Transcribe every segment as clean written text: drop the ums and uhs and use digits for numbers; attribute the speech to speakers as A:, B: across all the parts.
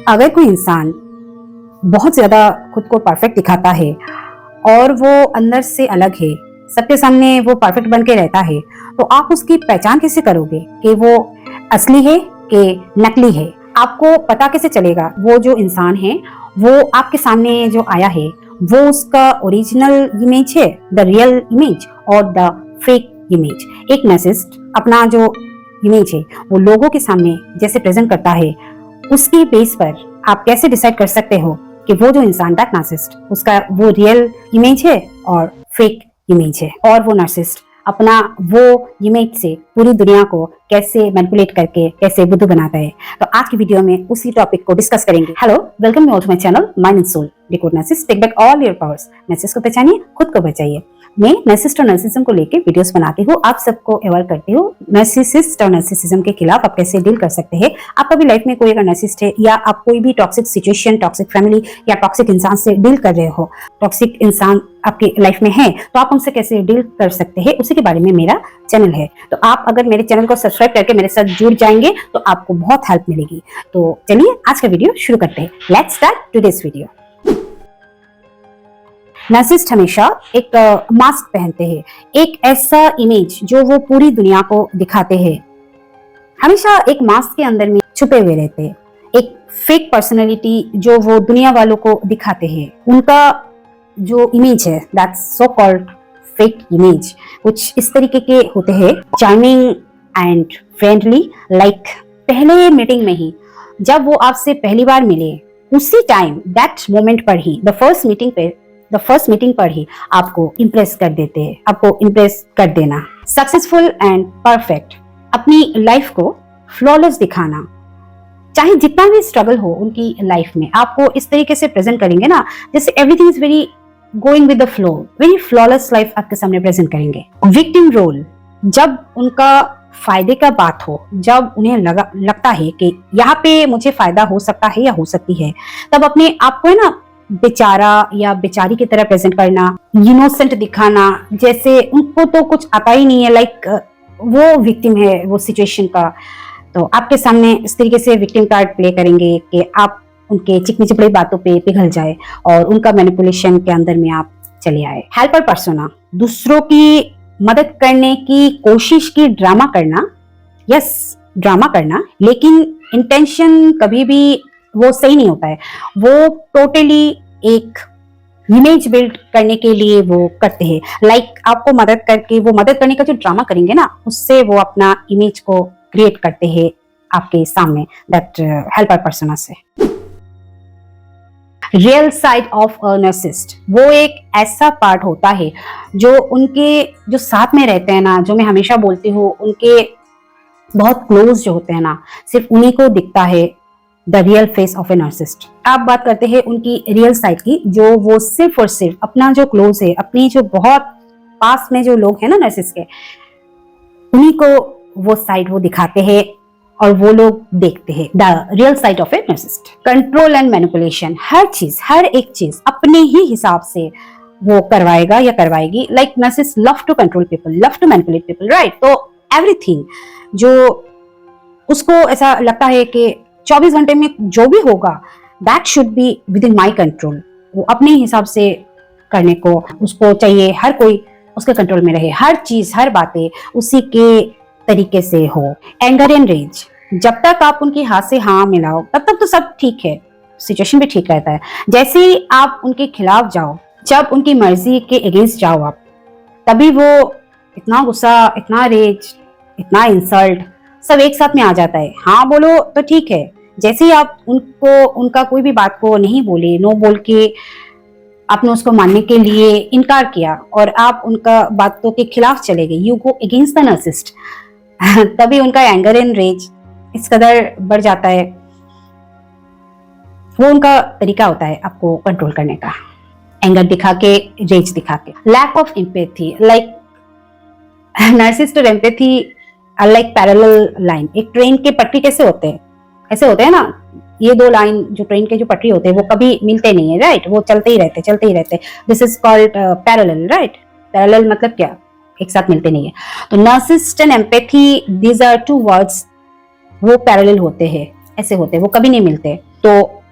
A: अगर कोई इंसान बहुत ज्यादा खुद को परफेक्ट दिखाता है और वो अंदर से अलग है, सबके सामने वो परफेक्ट बन के रहता है, तो आप उसकी पहचान कैसे करोगे कि वो असली है कि नकली है? आपको पता कैसे चलेगा वो जो इंसान है वो आपके सामने जो आया है वो उसका ओरिजिनल इमेज है, द रियल इमेज और द फेक इमेज? एक नार्सिसिस्ट अपना जो इमेज है वो लोगों के सामने जैसे प्रेजेंट करता है, उसकी बेस पर आप कैसे डिसाइड कर सकते हो कि वो जो इंसान, दैट नार्सिसिस्ट, उसका वो रियल इमेज है और फेक इमेज है? और वो नार्सिसिस्ट अपना वो इमेज से पूरी दुनिया को कैसे मैनिपुलेट करके कैसे बुद्धू बनाता है? तो आज की वीडियो में उसी टॉपिक को डिस्कस करेंगे। Hello, welcome to my channel mind and soul. Decode narcissist, take back all your powers. Narcissist को पहचानिए, खुद को बचाइए। मैं नार्सिसिस्ट और नार्सिसिज्म को लेकर वीडियोस बनाती हूँ, आप सबको अवेयर करती हूँ। नार्सिसिस्ट और नार्सिसिज्म के खिलाफ आप कैसे डील कर सकते हैं। आपका भी लाइफ में कोई अगर नार्सिसिस्ट है या आप कोई भी टॉक्सिक सिचुएशन, टॉक्सिक फैमिली या टॉक्सिक इंसान से डील कर रहे हो, टॉक्सिक इंसान आपकी लाइफ में है, तो आप उनसे कैसे डील कर सकते हैं, उसी के बारे में मेरा चैनल है। तो आप अगर मेरे चैनल को सब्सक्राइब करके मेरे साथ जुड़ जाएंगे तो आपको बहुत हेल्प मिलेगी। तो चलिए आज का वीडियो शुरू करते हैं। Let's start today's video. Narcissist हमेशा एक मास्क पहनते हैं, एक ऐसा इमेज जो वो पूरी दुनिया को दिखाते हैं। हमेशा एक मास्क के अंदर में छुपे हुए रहते हैं, एक फेक पर्सनालिटी जो वो दुनिया वालों को दिखाते हैं। उनका जो इमेज है, that's so called fake image, कुछ इस तरीके के होते हैं, चार्मिंग एंड फ्रेंडली। लाइक पहले मीटिंग में ही जब वो आपसे पहली बार मिले, उसी टाइम, दैट मोमेंट पर ही, द फर्स्ट मीटिंग पर ही आपको इम्प्रेस कर देते हैं, आपको इम्प्रेस कर देना। सक्सेसफुल एंड परफेक्ट, अपनी लाइफ को फ्लॉलेस दिखाना, चाहे जितना भी स्ट्रगल हो उनकी लाइफ में, आपको इस तरीके से प्रेजेंट करेंगे ना जैसे everything is very going with the flow, very flawless life आपके सामने प्रेजेंट करेंगे। विक्टिम रोल, जब उनका फायदे का बात हो, जब उन्हें लगता है कि यहाँ पे मुझे फायदा हो सकता है या हो सकती है, तब अपने आप को है ना बेचारा या बेचारी की तरह प्रेजेंट करना, इनोसेंट दिखाना, जैसे उनको तो कुछ आता ही नहीं है, लाइक वो विक्टिम है वो सिचुएशन का। तो आपके सामने इस तरीके से विक्टिम कार्ड प्ले करेंगे कि आप उनके चिकनी चिपड़ी बातों पे पिघल जाए और उनका मैनिपुलेशन के अंदर में आप चले आए। हेल्पर पर्सोना, दूसरों की मदद करने की कोशिश की ड्रामा करना, यस ड्रामा करना, लेकिन इंटेंशन कभी भी वो सही नहीं होता है। वो टोटली एक इमेज बिल्ड करने के लिए वो करते हैं। लाइक आपको मदद करके, वो मदद करने का जो ड्रामा करेंगे ना, उससे वो अपना इमेज को क्रिएट करते हैं आपके सामने, दैट हेल्पर पर्सोना से। Real side of a narcissist, वो एक ऐसा पार्ट होता है जो उनके जो साथ में रहते हैं ना, जो मैं हमेशा बोलती हूँ, उनके बहुत क्लोज जो होते हैं ना, सिर्फ उन्हीं को दिखता है the real face of a narcissist. आप बात करते हैं उनकी रियल साइड की, जो वो सिर्फ और सिर्फ अपना जो क्लोज है, अपनी जो बहुत पास में जो लोग हैं ना नार्सिसिस्ट के, उन्हीं को वो साइड वो दिखाते हैं और वो लोग देखते हैं the real side of a narcissist. Control and manipulation, हर चीज, हर एक चीज अपने ही हिसाब से वो करवाएगा या करवाएगी। Like narcissist love to control people, love to manipulate people, right? तो एवरीथिंग जो उसको ऐसा लगता है कि 24 घंटे में जो भी होगा that should be with in my control, वो अपने हिसाब से करने को उसको चाहिए, हर कोई उसके कंट्रोल में रहे, हर चीज, हर बातें उसी के तरीके से हो। एंगर एंड रेज, जब तक आप उनकी हाथ से हाँ मिलाओ तब तक तो सब ठीक है, सिचुएशन भी ठीक रहता है। जैसे ही आप उनके खिलाफ जाओ, जब उनकी मर्जी के अगेंस्ट जाओ आप, तभी वो इतना गुस्सा, इतना रेज, इतना इंसल्ट सब एक साथ में आ जाता है। हाँ बोलो तो ठीक है, जैसे ही आप उनको, उनका कोई भी बात को नहीं बोले, नो बोल के आपने उसको मानने के लिए इनकार किया और आप उनका बातों के खिलाफ चले गए, you go against the narcissist, तभी उनका एंगर एंड रेज इस कदर बढ़ जाता है। वो उनका तरीका होता है आपको कंट्रोल करने का, एंगर दिखा के, रेज दिखा के। Lack of empathy, like narcissist और एम्पैथी लाइक पैरेलल लाइन। एक ट्रेन के पटरी कैसे होते हैं, ऐसे होते हैं ना, ये दो लाइन जो ट्रेन के जो पटरी होते हैं वो कभी मिलते नहीं है, राइट? वो चलते ही रहते। This is called parallel, right? Parallel मतलब क्या? एक साथ मिलते नहीं है। तो narcissist and empathy, these are two words, वो पैरेलल होते हैं, ऐसे होते हैं, वो कभी नहीं मिलते। तो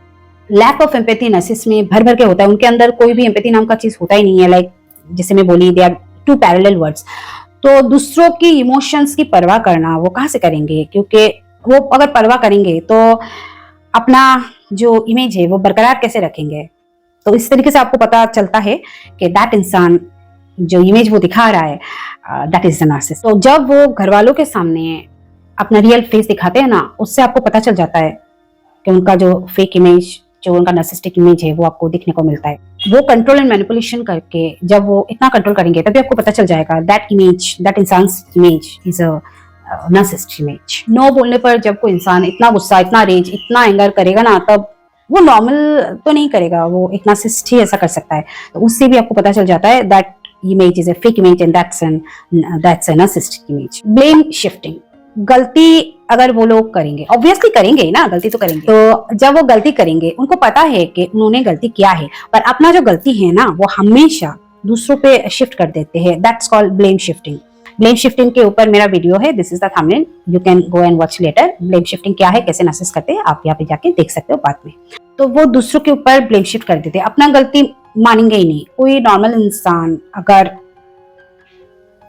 A: लैक ऑफ एम्पैथी नर्सिस में भर भर के होता है, उनके अंदर कोई भी एम्पैथी नाम का चीज होता ही नहीं है। लाइक जैसे मैं बोली, they are two parallel words. तो दूसरों की इमोशंस की परवाह करना वो कहाँ से करेंगे, क्योंकि वो अगर परवाह करेंगे तो अपना जो इमेज है वो बरकरार कैसे रखेंगे। तो इस तरीके से आपको पता चलता है कि दैट इंसान जो इमेज वो दिखा रहा है, दैट इज द नार्सिसिस्ट। तो जब वो घर वालों के सामने अपना रियल फेस दिखाते हैं ना, उससे आपको पता चल जाता है कि उनका जो फेक इमेज, जो उनका नार्सिसिस्टिक इमेज है, वो आपको दिखने को मिलता है। वो कंट्रोल एंड मैनिपुलेशन करके जब वो इतना कंट्रोल करेंगे तभी आपको पता चल जाएगा दैट इमेज, दैट इंसान image is a narcissist image. No बोलने पर जब कोई इंसान इतना गुस्सा, इतना रेज, इतना एंगर करेगा ना, तब वो नॉर्मल तो नहीं करेगा, वो एक नार्सिसिस्ट ही ऐसा कर सकता है। तो उससे भी आपको पता चल जाता है that image is a fake image and that's a narcissistic image. Blame shifting, गलती अगर वो लोग करेंगे, ऑब्वियसली करेंगे ही ना, गलती तो करेंगे। तो जब वो गलती करेंगे, उनको पता है कि उन्होंने गलती किया है, पर अपना जो गलती है ना वो हमेशा दूसरों पे शिफ्ट कर देते हैं। That's called blame shifting. Blame shifting के ऊपर मेरा वीडियो है, this is the thumbnail, you can go and watch later. Blame shifting क्या है, कैसे नार्सिसिस्ट करते हैं, आप यहाँ पे जाके देख सकते हो बाद में। तो वो दूसरों के ऊपर ब्लेम शिफ्ट कर देते हैं, अपना गलती मानेंगे ही नहीं। कोई नॉर्मल इंसान अगर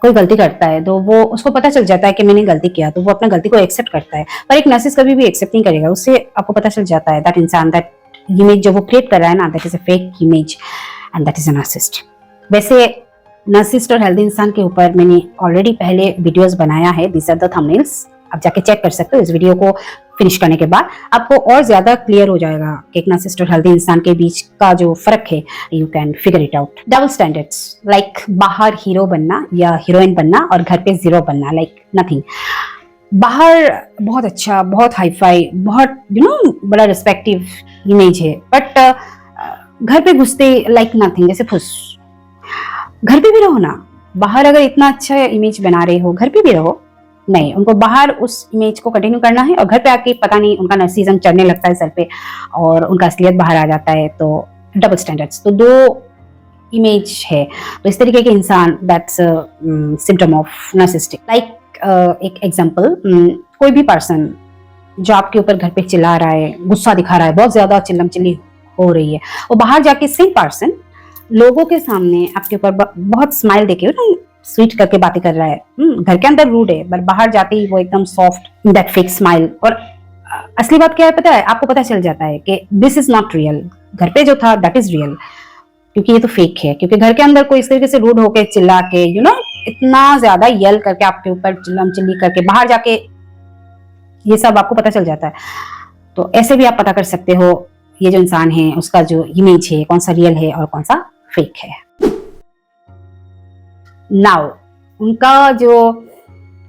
A: कोई गलती करता है तो वो उसको पता चल जाता है कि मैंने गलती किया, तो वो अपना गलती को एक्सेप्ट करता है। पर एक नार्सिसिस्ट कभी भी एक्सेप्ट नहीं करेगा। उससे आपको पता चल जाता है दैट इंसान, दैट इमेज जो वो क्रिएट कर रहा है ना, that is a fake image and that is a narcissist. वैसे नार्सिसिस्ट और हेल्दी इंसान के ऊपर मैंने ऑलरेडी पहले वीडियोस बनाया है, दिस आर द थंबनेल्स, आप जाके चेक कर सकते हो। इस वीडियो को फिनिश करने के बाद आपको और ज्यादा क्लियर हो जाएगा कि एक नार्सिसिस्ट और हेल्दी इंसान के बीच का जो फर्क है, you can figure it out. Double standards, like बाहर हीरो बनना या हीरोइन बनना और घर पे जीरो बनना, लाइक नथिंग। बाहर बहुत अच्छा, बहुत हाई फाई, बहुत बड़ा रिस्पेक्टिव इमेज है, बट घर पे घुसते लाइक नथिंग, जैसे फुस। घर पे भी रहो ना, बाहर अगर इतना अच्छा इमेज बना रहे हो, घर पे भी रहो। नहीं, उनको बाहर उस इमेज को कंटिन्यू करना है और घर पे आके पता नहीं उनका नर्सिज्म चढ़ने लगता है सर पे और उनका असलियत बाहर आ जाता है। तो डबल स्टैंडर्ड्स, तो दो इमेज है। तो इस तरीके के इंसान, that's symptom of narcissistic. Like एक एग्जांपल, कोई भी पर्सन जो आपके ऊपर घर पे चिल्ला रहा है, गुस्सा दिखा रहा है, बहुत ज्यादा चिल्लम चिल्ली हो रही है, और बाहर जाके सेम पर्सन लोगों के सामने आपके ऊपर बहुत स्माइल देके स्वीट करके बातें कर रहा है, घर के अंदर रूड है, पर बाहर जाते ही वो एकदम सॉफ्ट, दैट फेक स्माइल। और असली बात क्या है पता है, आपको पता चल जाता है कि दिस इज नॉट रियल। घर पे जो था दैट इज रियल, क्योंकि ये तो फेक है। क्योंकि घर के अंदर कोई इस तरीके से रूड होके चिल्ला के इतना ज्यादा यल करके आपके ऊपर चिल्लम चिल्ली करके, बाहर जाके ये सब आपको पता चल जाता है। तो ऐसे भी आप पता कर सकते हो ये जो इंसान है उसका जो इमेज है कौन सा रियल है और कौन सा फेक है। नाउ उनका जो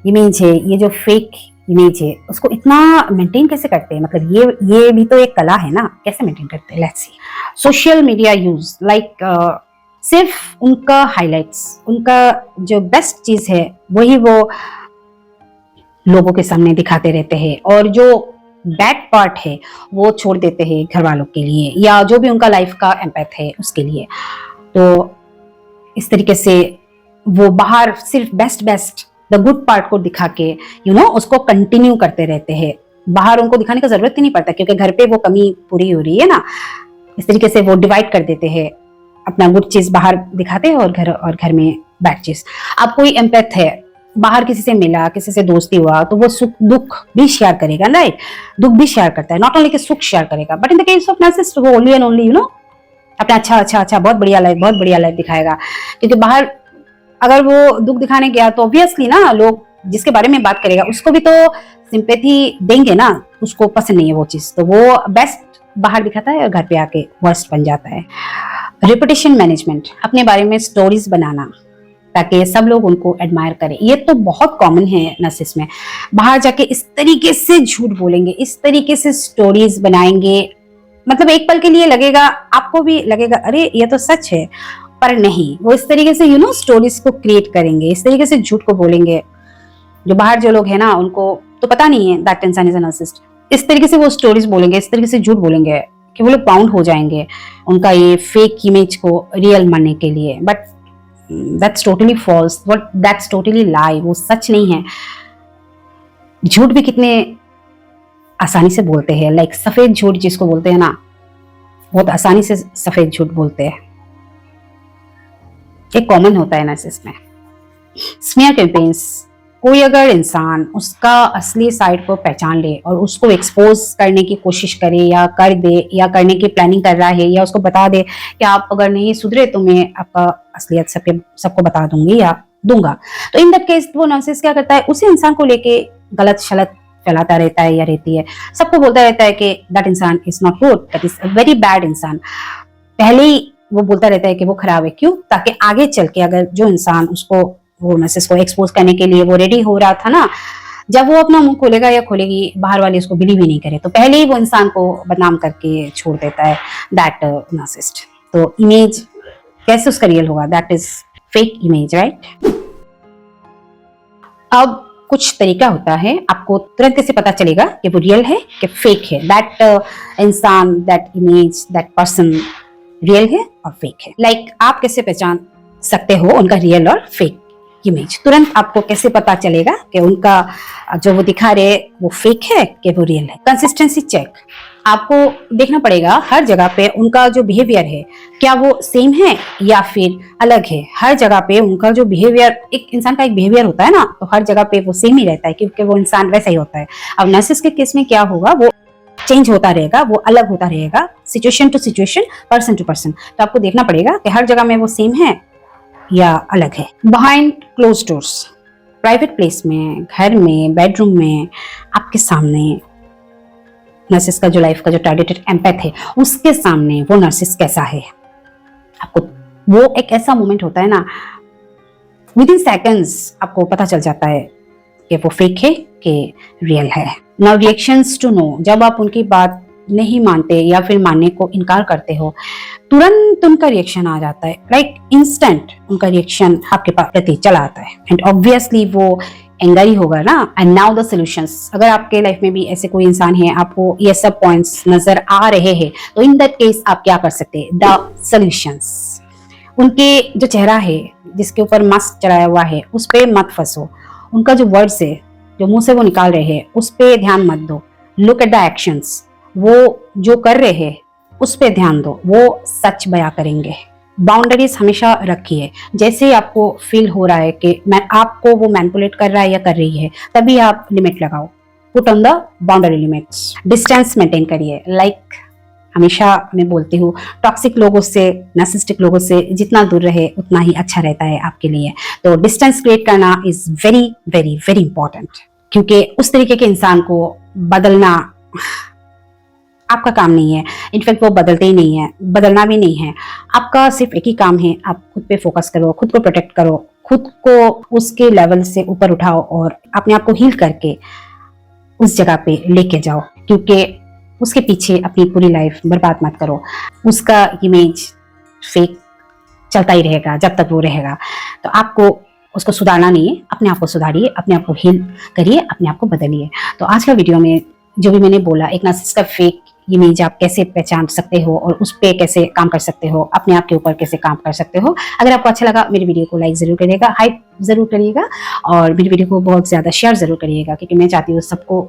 A: इमेज है, ये जो फेक इमेज है, उसको इतना मेंटेन कैसे करते हैं, मतलब ये भी तो एक कला है ना, कैसे मेंटेन करते हैं, let's see. Social media use, like सिर्फ उनका हाइलाइट्स, उनका जो बेस्ट चीज है वही वो लोगों के सामने दिखाते रहते हैं, और जो बैड पार्ट है वो छोड़ देते हैं घर वालों के लिए या जो भी उनका लाइफ का एम्पैथ है उसके लिए। तो इस तरीके से वो बाहर सिर्फ बेस्ट द गुड पार्ट को दिखा के उसको कंटिन्यू करते रहते हैं। बाहर उनको दिखाने का जरूरत ही नहीं पड़ता, क्योंकि घर पे वो कमी पूरी हो रही है ना। इस तरीके से वो डिवाइड कर देते हैं, अपना गुड चीज बाहर दिखाते हैं और घर में बैड चीज। अब कोई एम्पैथ है, बाहर किसी से मिला, किसी से दोस्ती हुआ, तो वो सुख दुख भी शेयर करेगा, राइट, दुख भी शेयर करता है, नॉट ओनली कि सुख शेयर करेगा। But in the case of narcissist वो ओनली एंड ओनली अपना अच्छा बहुत बढ़िया लाइफ दिखाएगा। क्योंकि बाहर अगर वो दुख दिखाने गया तो ऑब्वियसली ना, लोग जिसके बारे में बात करेगा उसको भी तो सिंपैथी देंगे ना, उसको पसंद नहीं है वो चीज, तो वो बेस्ट बाहर दिखाता है और घर पे आके वर्स्ट बन जाता है। रेपुटेशन मैनेजमेंट, अपने बारे में स्टोरीज बनाना ताकि सब लोग उनको एडमायर करें, ये तो बहुत कॉमन है नार्सिसिस्ट में। बाहर जाके इस तरीके से झूठ बोलेंगे, इस तरीके से स्टोरीज बनाएंगे, मतलब एक पल के लिए लगेगा, आपको भी लगेगा अरे ये तो सच है, पर नहीं, वो इस तरीके से स्टोरीज को क्रिएट करेंगे, इस तरीके से झूठ को बोलेंगे। जो बाहर जो लोग है ना, उनको तो पता नहीं है दैट इंसान इज अ नार्सिसिस्ट। इस तरीके से वो स्टोरीज बोलेंगे, इस तरीके से झूठ बोलेंगे कि वो लोग बाउंड हो जाएंगे उनका ये फेक इमेज को रियल मानने के लिए। But that's totally false, but that's totally lie, वो सच नहीं है। झूठ भी कितने आसानी से बोलते हैं, लाइक सफेद झूठ जिसको बोलते हैं ना, बहुत आसानी से सफेद झूठ बोलते हैं, एक कॉमन होता है नार्सिसिस्ट में। स्मीयर कैंपेन्स, कोई अगर इंसान उसका असली साइड को पहचान ले और उसको एक्सपोज करने की कोशिश करे या कर दे या करने की प्लानिंग कर रहा है, या उसको बता दे कि आप अगर नहीं सुधरे तो मैं आपका असलियत सबको बता दूंगी या दूंगा, तो इन दैट केस वो नार्सिसिस्ट क्या करता है, उसी इंसान को लेके गलत शलत फैलाता रहता है या रहती है, सबको बोलता रहता है कि दैट इंसान is not good, that is a very bad इंसान। पहले ही वो बोलता रहता है कि वो खराब है, क्यों? ताकि आगे चल के अगर जो इंसान उसको वो नार्सिसिस्ट को एक्सपोज करने के लिए वो रेडी हो रहा था ना, जब वो अपना मुंह खोलेगा या खोलेगी, बाहर वाले उसको बिलीव ही नहीं करे, तो पहले ही वो इंसान को बदनाम करके छोड़ देता है दैट नार्सिसिस्ट। तो इमेज कैसे उसका रियल होगा? That is fake image, right? अब कुछ तरीका होता है, आपको तुरंत कैसे पता चलेगा कि वो रियल है कि फेक है, दैट इंसान, that image, that person real है और फेक है। लाइक आप कैसे पहचान सकते हो उनका रियल और फेक इमेज? तुरंत आपको कैसे पता चलेगा कि उनका जो वो दिखा रहे वो फेक है कि वो रियल है? कंसिस्टेंसी चेक, आपको देखना पड़ेगा हर जगह पे उनका जो बिहेवियर है क्या वो सेम है या फिर अलग है। हर जगह पे उनका जो बिहेवियर, एक इंसान का एक बिहेवियर होता है ना, तो हर जगह पे वो सेम ही रहता है क्योंकि वो इंसान वैसा ही होता है। अब नार्सिसिस्ट के केस में क्या होगा, वो चेंज होता रहेगा, वो अलग होता रहेगा, situation to situation, person to person. तो आपको देखना पड़ेगा कि हर जगह में वो सेम है या अलग है। Behind close doors, private place में, घर में, बेडरूम में, आपके सामने नार्सिसिस्ट का जो लाइफ का जो टारगेटेड एम्पैथ है उसके सामने वो नार्सिसिस्ट कैसा है, आपको वो एक ऐसा मोमेंट होता है ना, विद इन सेकेंड्स आपको पता चल जाता है कि वो फेक है कि रियल है। नाउ रिएक्शंस टू नो, जब आप उनकी बात नहीं मानते या फिर मानने को इनकार करते हो, तुरंत उनका रिएक्शन आ जाता है, लाइक इंस्टेंट उनका रिएक्शन आपके पास प्रति चला आता है, एंड ऑब्वियसली वो एंगर ही होगा ना। एंड नाउ द सॉल्यूशंस, अगर आपके लाइफ में भी ऐसे कोई इंसान है, आपको ये सब पॉइंट्स नजर आ रहे हैं, तो इन दैट केस आप क्या कर सकते हैं? द सॉल्यूशंस, उनके जो चेहरा है जिसके ऊपर मास्क चढ़ाया हुआ है उस पर मत फंसो, उनका जो वर्ड्स है जो मुंह से वो निकाल रहे हैं उस पर ध्यान मत दो। लुक एट द एक्शंस, वो जो कर रहे हैं उस पर ध्यान दो, वो सच बयां करेंगे। बाउंड्रीज हमेशा रखिए, जैसे आपको फील हो रहा है कि मैं आपको वो मैनिपुलेट कर रहा है या कर रही है, तभी आप लिमिट लगाओ, put on the boundary limits. Distance maintain करिए, लाइक हमेशा मैं बोलती हूँ टॉक्सिक लोगों से, नार्सिसिस्टिक लोगों से जितना दूर रहे उतना ही अच्छा रहता है आपके लिए। तो डिस्टेंस क्रिएट करना is very very very important, क्योंकि उस तरीके के इंसान को बदलना आपका काम नहीं है, इनफैक्ट वो बदलते ही नहीं है, बदलना भी नहीं है। आपका सिर्फ एक ही काम है, आप खुद पे फोकस करो, खुद को प्रोटेक्ट करो, खुद को उसके लेवल से ऊपर उठाओ और अपने आप को हील करके उस जगह पे लेके जाओ, क्योंकि उसके पीछे अपनी पूरी लाइफ बर्बाद मत करो। उसका इमेज फेक चलता ही रहेगा जब तक वो रहेगा, तो आपको उसको सुधारना नहीं है, अपने आप को सुधारिए, अपने आप को हील करिए, अपने आप को बदलिए। तो आज का वीडियो में जो भी मैंने बोला, एक नार्सिसिस्ट का फेक इमेज आप कैसे पहचान सकते हो और उस पे कैसे काम कर सकते हो, अपने आप के ऊपर कैसे काम कर सकते हो। अगर आपको अच्छा लगा मेरी वीडियो को लाइक जरूर करिएगा, हाइप जरूर करिएगा और मेरी वीडियो को बहुत ज्यादा शेयर जरूर करिएगा, क्योंकि मैं चाहती हूँ सबको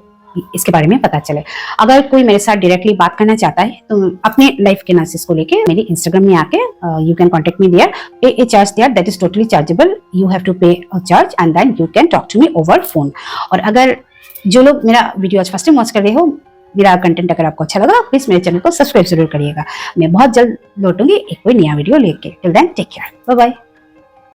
A: इसके बारे में पता चले। अगर कोई मेरे साथ डायरेक्टली बात करना चाहता है तो अपने लाइफ के नार्सिसिस्ट को लेके मेरे इंस्टाग्राम में आके you can contact me there, pay a charge there, that is totally chargeable, you have to pay a charge and then you can talk to me over phone. और अगर जो लोग मेरा वीडियो आज फर्स्ट टाइम वॉच कर रहे हो, मेरा कंटेंट अगर आपको अच्छा लगा प्लीज मेरे चैनल को सब्सक्राइब जरूर करिएगा। मैं बहुत जल्द लौटूंगी एक कोई नया वीडियो लेके। Till then take care, bye bye.